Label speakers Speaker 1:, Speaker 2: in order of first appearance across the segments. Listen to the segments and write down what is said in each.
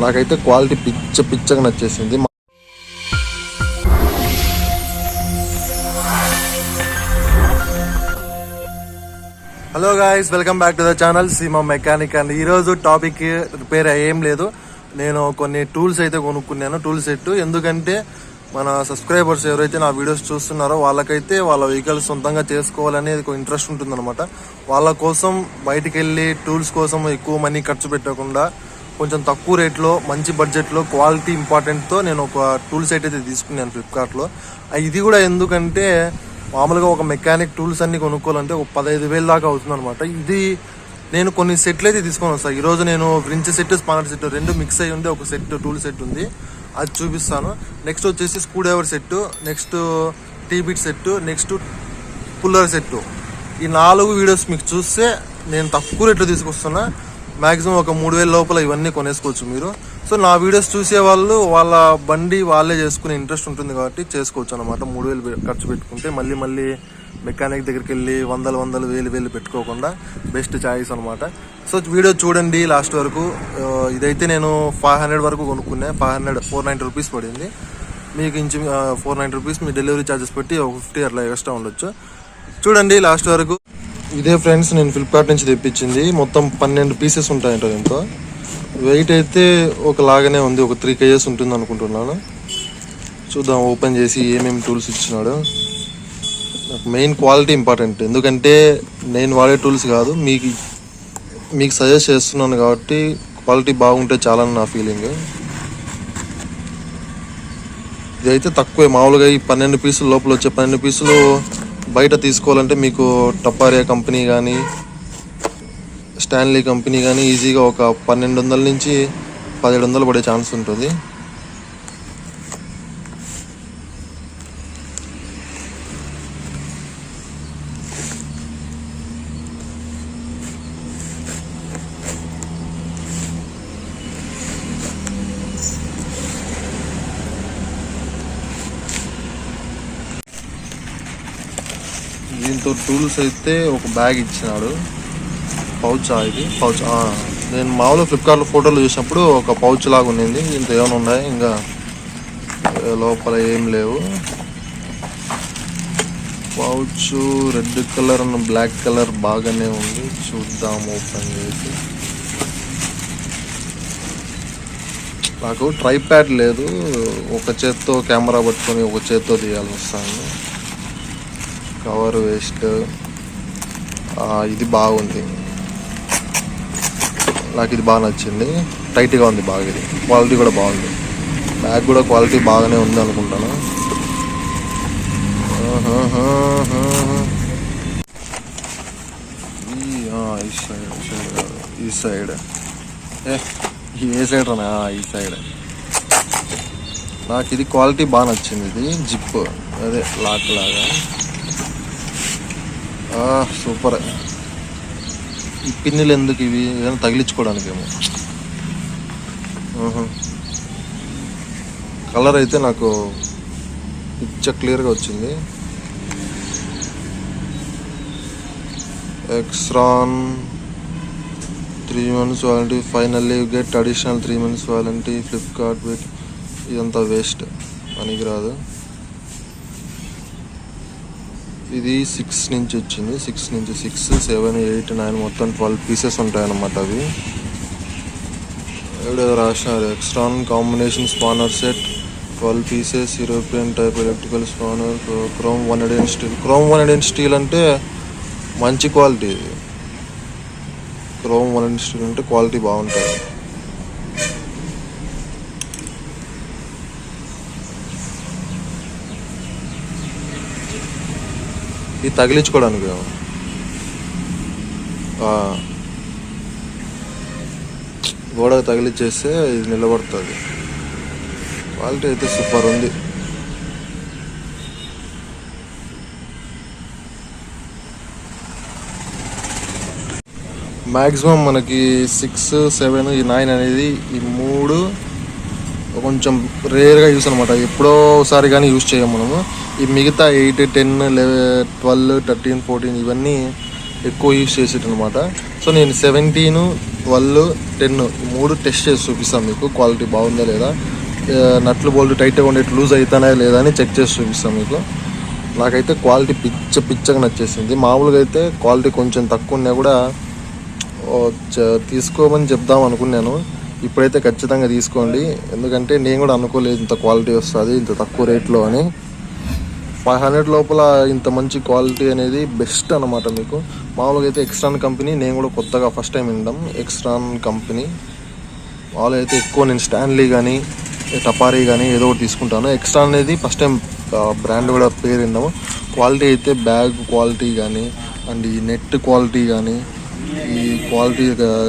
Speaker 1: నాకైతే క్వాలిటీ పిచ్చగా నచ్చేసింది. Hello guys, welcome back to the channel Seema mechanic. And ఈరోజు topic repair ఏం లేదు, నేను కొన్ని టూల్స్ అయితే కొనుక్కున్నాను, టూల్ సెట్. ఎందుకంటే మన సబ్స్క్రైబర్స్ ఎవరైతే నా వీడియోస్ చూస్తున్నారో వాళ్ళకైతే వాళ్ళ వెహికల్స్ సొంతంగా చేసుకోవాలని ఇంట్రెస్ట్ ఉంటుందన్నమాట. వాళ్ళ కోసం బయటికి వెళ్ళి టూల్స్ కోసం ఎక్కువ మనీ ఖర్చు పెట్టకుండా కొంచెం తక్కువ రేట్లో మంచి బడ్జెట్లో క్వాలిటీ ఇంపార్టెంట్తో నేను ఒక టూల్ సెట్ అయితే తీసుకున్నాను ఫ్లిప్కార్ట్లో. ఇది కూడా ఎందుకంటే మామూలుగా ఒక మెకానిక్ టూల్స్ అన్ని కొనుక్కోవాలంటే ఒక 15,000 దాకా అవుతుంది అనమాట. ఇది నేను కొన్ని సెట్లు అయితే తీసుకొని వస్తాను. ఈరోజు నేను వ్రించ్ సెట్, స్పానర్ సెట్ రెండు మిక్స్ అయ్యి ఉండే ఒక సెట్, టూల్ సెట్ ఉంది, అది చూపిస్తాను. నెక్స్ట్ వచ్చేసి screwdriver set, next T bit set, next puller set. ఈ 4 వీడియోస్ మీకు చూస్తే నేను తక్కువ రేట్లో తీసుకొస్తున్నా. మ్యాక్సిమం ఒక 3,000 లోపల ఇవన్నీ కొనేసుకోవచ్చు మీరు. సో నా వీడియోస్ చూసే వాళ్ళు వాళ్ళ బండి వాళ్ళే చేసుకునే ఇంట్రెస్ట్ ఉంటుంది కాబట్టి చేసుకోవచ్చు అనమాట. 3,000 ఖర్చు పెట్టుకుంటే మళ్ళీ మెకానిక్ దగ్గరికి వెళ్ళి వందలు వేలు పెట్టుకోకుండా బెస్ట్ చాయిస్ అనమాట. సో వీడియో చూడండి లాస్ట్ వరకు. ఇదైతే నేను 500 వరకు కొనుక్కున్నా. 490 రూపీస్ పడింది. మీకు 490 రూపీస్ మీ డెలివరీ ఛార్జెస్ పెట్టి 50 అట్లా ఎక్స్ట్రా ఉండొచ్చు. చూడండి లాస్ట్ వరకు. ఇదే ఫ్రెండ్స్ నేను ఫ్లిప్కార్ట్ నుంచి తెప్పించింది. మొత్తం 12 పీసెస్ ఉంటాయంట దీంతో. వెయిట్ అయితే ఒకలాగానే ఉంది, ఒక 3 kgs ఉంటుంది అనుకుంటున్నాను. చూద్దాం ఓపెన్ చేసి ఏమేమి టూల్స్ ఇచ్చినాడు. నాకు మెయిన్ క్వాలిటీ ఇంపార్టెంట్, ఎందుకంటే నేను వాడే టూల్స్ కాదు, మీకు సజెస్ట్ చేస్తున్నాను కాబట్టి క్వాలిటీ బాగుంటే చాలని నా ఫీలింగ్. ఇదైతే తక్కువే, మామూలుగా ఈ 12 పీసులు లోపల వచ్చే 12 పీసులు బయట తీసుకోవాలంటే మీకు టపారియా కంపెనీ కానీ స్టాన్లీ కంపెనీ కానీ ఈజీగా ఒక 1,200 నుంచి 1,700 పడే ఛాన్స్ ఉంటుంది. దీంతో టూల్స్ అయితే ఒక బ్యాగ్ ఇచ్చినాడు. ఇది పౌచ్. నేను మామూలుగా ఫ్లిప్కార్ట్లో ఫోటోలు చూసినప్పుడు ఒక పౌచ్ లాగా ఉండింది. ఇంత ఏమైనా ఉన్నాయి, ఇంకా లోపల ఏం లేవు. Pouch red colour and black colour బాగానే ఉంది. చూద్దాం ఓపెన్ చేసి. నాకు ట్రైప్యాడ్ లేదు, ఒక చేత్తో కెమెరా పట్టుకొని ఒక చేత్తో తీయాల్సి వస్తాను. Cover waste. ఇది బాగుంది, నాకు ఇది బాగా నచ్చింది. టైట్గా ఉంది బాగా, ఇది క్వాలిటీ కూడా బాగుంది. బ్యాగ్ కూడా క్వాలిటీ బాగానే ఉంది అనుకుంటాను. ఈ సైడ్ ఏ సైడ్ రా? ఈ సైడ్. నాకు ఇది క్వాలిటీ బాగా నచ్చింది. ఇది జిప్, అదే లాక్ లాగా సూపర్. ఈ పిన్నులు ఎందుకు? ఇవి ఏదైనా తగిలించుకోవడానికేమో. కలర్ అయితే నాకు పిక్చర్ క్లియర్గా వచ్చింది. ఎక్స్రాన్ 3 months warranty, finally you get additional 3 months warranty. Flipkart weight. ఇదంతా వేస్ట్, పనికిరాదు. ఇది 6 నుంచి వచ్చింది. 6 నుంచి 6, 7, 8, 9 మొత్తం 12 పీసెస్ ఉంటాయన్నమాట. అవి ఎవడో రాసినారు. Extron combination spanner set 12 pieces, European type electrical spanner, chrome 100 steel. Chrome 100 steel అంటే మంచి క్వాలిటీ. ఇది క్రోమ్ 100 స్టీల్ అంటే క్వాలిటీ బాగుంటుంది. ఇది తగిలించుకోవడానికి గోడకు తగిలిచ్చేస్తే ఇది నిలబడుతుంది. క్వాలిటీ అయితే సూపర్ ఉంది. మ్యాక్సిమం మనకి 6, 7, 9 అనేది ఈ 3 కొంచెం రేర్గా యూస్ అనమాట. ఎప్పుడో ఒకసారి కానీ యూస్ చేయం మనము. ఈ మిగతా 8, 10, 11, 12, 13, 14 ఇవన్నీ ఎక్కువ యూస్ చేసేటనమాట. సో నేను 17, 12, 10 3 టెస్ట్ చేసి చూపిస్తాను మీకు క్వాలిటీ బాగుందా లేదా, నట్లు బోల్ట్ టైట్గా ఉండే లూజ్ అవుతానా లేదా అని చెక్ చేసి చూపిస్తాను మీకు. నాకైతే క్వాలిటీ పిచ్చగా నచ్చేసింది. మామూలుగా అయితే క్వాలిటీ కొంచెం తక్కువ ఉన్నా కూడా తీసుకోమని చెప్దాం అనుకున్నాను. ఇప్పుడైతే ఖచ్చితంగా తీసుకోండి, ఎందుకంటే నేను కూడా అనుకోలేదు ఇంత క్వాలిటీ వస్తుంది ఇంత తక్కువ రేట్లో అని. 500 లోపల ఇంత మంచి క్వాలిటీ అనేది బెస్ట్ అనమాట మీకు. మామూలుగా అయితే ఎక్స్ట్రాన్ కంపెనీ నేను కూడా కొత్తగా ఫస్ట్ టైం వినడం. ఎక్స్ట్రాన్ కంపెనీ మామూలుగా అయితే ఎక్కువ నేను స్టాన్లీ కానీ టపారీ కానీ ఏదో ఒకటి తీసుకుంటాను. ఎక్స్ట్రాన్ అనేది ఫస్ట్ టైం బ్రాండ్ కూడా పేరు విన్నాము. క్వాలిటీ అయితే బ్యాగ్ క్వాలిటీ కానీ అండ్ ఈ నెట్ క్వాలిటీ కానీ ఈ క్వాలిటీ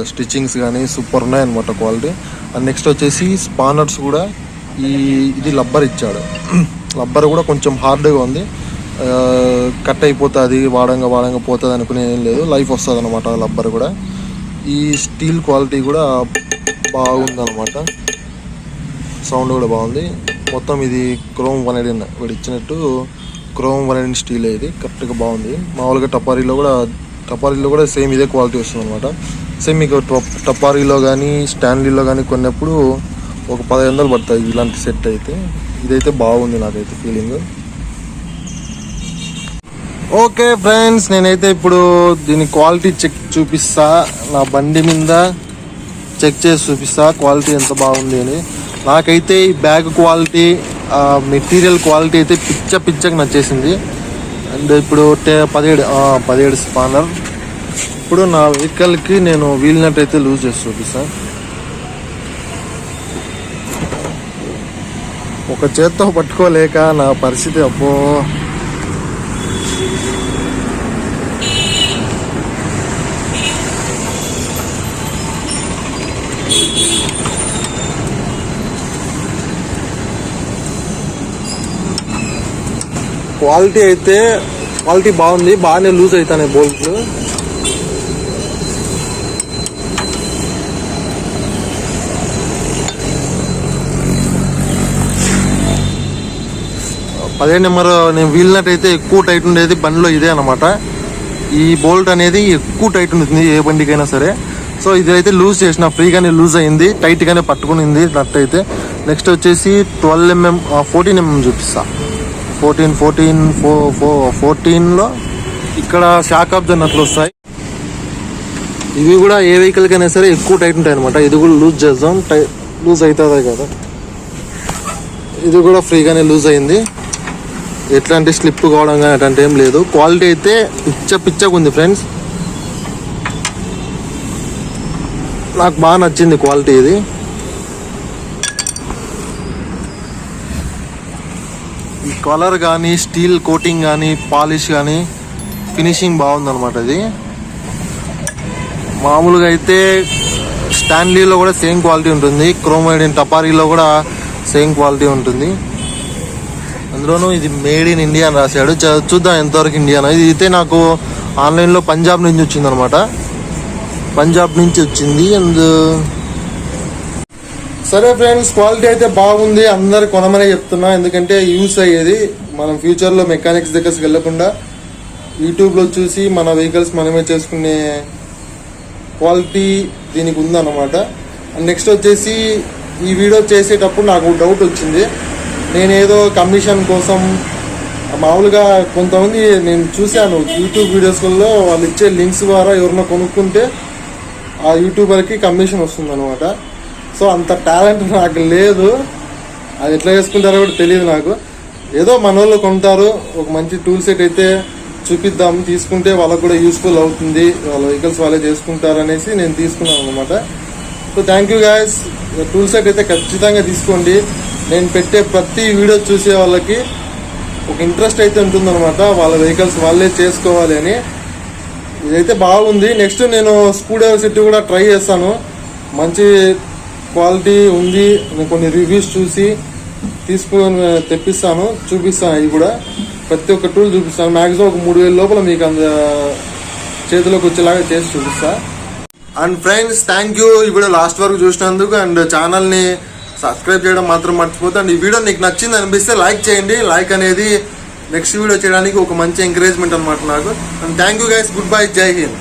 Speaker 1: స్టిచ్చింగ్స్ కానీ సూపర్ ఉన్నాయన్నమాట క్వాలిటీ. అండ్ నెక్స్ట్ వచ్చేసి స్పానర్స్ కూడా ఇది లబ్బర్ ఇచ్చాడు. లబ్బర్ కూడా కొంచెం హార్డ్గా ఉంది, కట్ అయిపోతుంది వాడంగా పోతుంది అనుకునే ఏం లేదు, లైఫ్ వస్తుంది అనమాట లబ్బర్ కూడా. ఈ స్టీల్ క్వాలిటీ కూడా బాగుందన్నమాట, సౌండ్ కూడా బాగుంది. మొత్తం ఇది క్రోమ్ 118 వీడు ఇచ్చినట్టు క్రోమ్ 118 స్టీల్ ఇది కరెక్ట్గా బాగుంది. మామూలుగా టపారీలో కూడా సేమ్ ఇదే క్వాలిటీ వస్తుంది అనమాట. సేమ్ మీకు టపారీలో కానీ స్టాన్లీలో కానీ కొన్నప్పుడు ఒక 1500 పడుతుంది ఇలాంటి సెట్ అయితే. ఇదైతే బాగుంది నాకైతే ఫీలింగ్. ఓకే ఫ్రెండ్స్, నేనైతే ఇప్పుడు దీని క్వాలిటీ చెక్ చూపిస్తా, నా బండి మీద చెక్ చేసి చూపిస్తా క్వాలిటీ ఎంత బాగుంది అని. నాకైతే ఈ బ్యాగ్ క్వాలిటీ మెటీరియల్ క్వాలిటీ అయితే పిచ్చగా నచ్చేసింది. అండ్ ఇప్పుడు 17 స్పానర్. ఇప్పుడు నా వెహికల్కి నేను వీల్ నట్ అయితే లూజ్ చేసి చూపిస్తాను. ఒక చేత్తో పట్టుకోలేక నా పరిస్థితి అబ్బో. క్వాలిటీ బాగుంది, బాగానే లూజ్ అవుతాయి బోల్ట్లు. పదిహేను నెంబర్ నేను వీల్ నట్ అయితే ఎక్కువ టైట్ ఉండేది బండిలో ఇదే అనమాట. ఈ బోల్ట్ అనేది ఎక్కువ టైట్ ఉంటుంది ఏ బండికైనా సరే. సో ఇదైతే లూజ్ చేసిన ఫ్రీగానే లూజ్ అయింది, టైట్గానే పట్టుకునింది నట్ అయితే. నెక్స్ట్ వచ్చేసి 14 mm చూపిస్తా. 14లో ఇక్కడ షాక్ అబ్జర్వ్ నట్లు వస్తాయి. ఇవి కూడా ఏ వెహికల్కైనా సరే ఎక్కువ టైట్ ఉంటాయి అనమాట. ఇది కూడా లూజ్ చేద్దాం, లూజ్ అవుతుంది కదా. ఇది కూడా ఫ్రీగానే లూజ్ అయింది, ఎట్లాంటి స్లిప్ కావడం కానీ అట్లాంటి ఏం లేదు. క్వాలిటీ అయితే పిచ్చగా ఉంది ఫ్రెండ్స్, నాకు బాగా నచ్చింది క్వాలిటీ. ఇది ఈ కలర్ కానీ స్టీల్ కోటింగ్ కానీ పాలిష్ కానీ ఫినిషింగ్ బాగుందన్నమాట. ఇది మామూలుగా అయితే స్టాన్లీలో కూడా సేమ్ క్వాలిటీ ఉంటుంది, క్రోమైడిన్ టపారీలో కూడా సేమ్ క్వాలిటీ ఉంటుంది. అందులోనూ ఇది మేడ్ ఇన్ ఇండియా అని రాశాడు. చూద్దాం ఎంతవరకు ఇండియానో. ఇది అయితే నాకు ఆన్లైన్లో పంజాబ్ నుంచి వచ్చింది అనమాట, పంజాబ్ నుంచి వచ్చింది. అండ్ సరే ఫ్రెండ్స్, క్వాలిటీ అయితే బాగుంది, అందరు కొనమనే చెప్తున్నా. ఎందుకంటే యూస్ అయ్యేది, మనం ఫ్యూచర్లో మెకానిక్స్ దగ్గరికి వెళ్ళకుండా యూట్యూబ్లో చూసి మన వెహికల్స్ మనమే చేసుకునే క్వాలిటీ దీనికి ఉందన్నమాట. అండ్ నెక్స్ట్ వచ్చేసి ఈ వీడియో చేసేటప్పుడు నాకు డౌట్ వచ్చింది. నేనేదో కమిషన్ కోసం మామూలుగా కొంతమంది నేను చూశాను యూట్యూబ్ వీడియోస్లో, వాళ్ళు ఇచ్చే లింక్స్ ద్వారా ఎవరినో కొనుక్కుంటే ఆ యూట్యూబర్కి కమిషన్ వస్తుంది అనమాట. సో అంత టాలెంట్ నాకు లేదు, అది ఎట్లా చేసుకుంటారో కూడా తెలియదు నాకు. ఏదో మన వాళ్ళు కొంటారు, ఒక మంచి టూల్ సెట్ అయితే చూపిద్దాం, తీసుకుంటే వాళ్ళకు కూడా యూస్ఫుల్ అవుతుంది, వాళ్ళ వెహికల్స్ వాళ్ళే చేసుకుంటారు అనేసి నేను తీసుకున్నాను అనమాట. So thank you guys. Tool set అయితే ఖచ్చితంగా తీసుకోండి. నేను పెట్టే ప్రతి వీడియో చూసే వాళ్ళకి ఒక ఇంట్రెస్ట్ అయితే ఉంటుందన్నమాట, వాళ్ళ వెహికల్స్ వాళ్ళే చేసుకోవాలి అని. ఇదైతే బాగుంది. నెక్స్ట్ నేను స్కూడర్ సెట్ కూడా ట్రై చేస్తాను, మంచి క్వాలిటీ ఉంది. నేను కొన్ని రివ్యూస్ చూసి తీసుకొని తెప్పిస్తాను, చూపిస్తాను. అవి కూడా ప్రతి ఒక్క టూల్ చూపిస్తాను. మ్యాక్సిమం ఒక 3000 లోపల మీకు చేతిలోకి వచ్చేలాగా చేసి చూపిస్తా. అండ్ ఫ్రెండ్స్, థ్యాంక్ యూ ఈ వీడియో లాస్ట్ వరకు చూసినందుకు. అండ్ ఛానల్ని సబ్స్క్రైబ్ చేయడం మాత్రం మర్చిపోతే. అండ్ ఈ వీడియో నీకు నచ్చింది అనిపిస్తే లైక్ చేయండి. లైక్ అనేది నెక్స్ట్ వీడియో చేయడానికి ఒక మంచి ఎంకరేజ్మెంట్ అనమాట నాకు. And thank you guys, good bye, జై హింద్.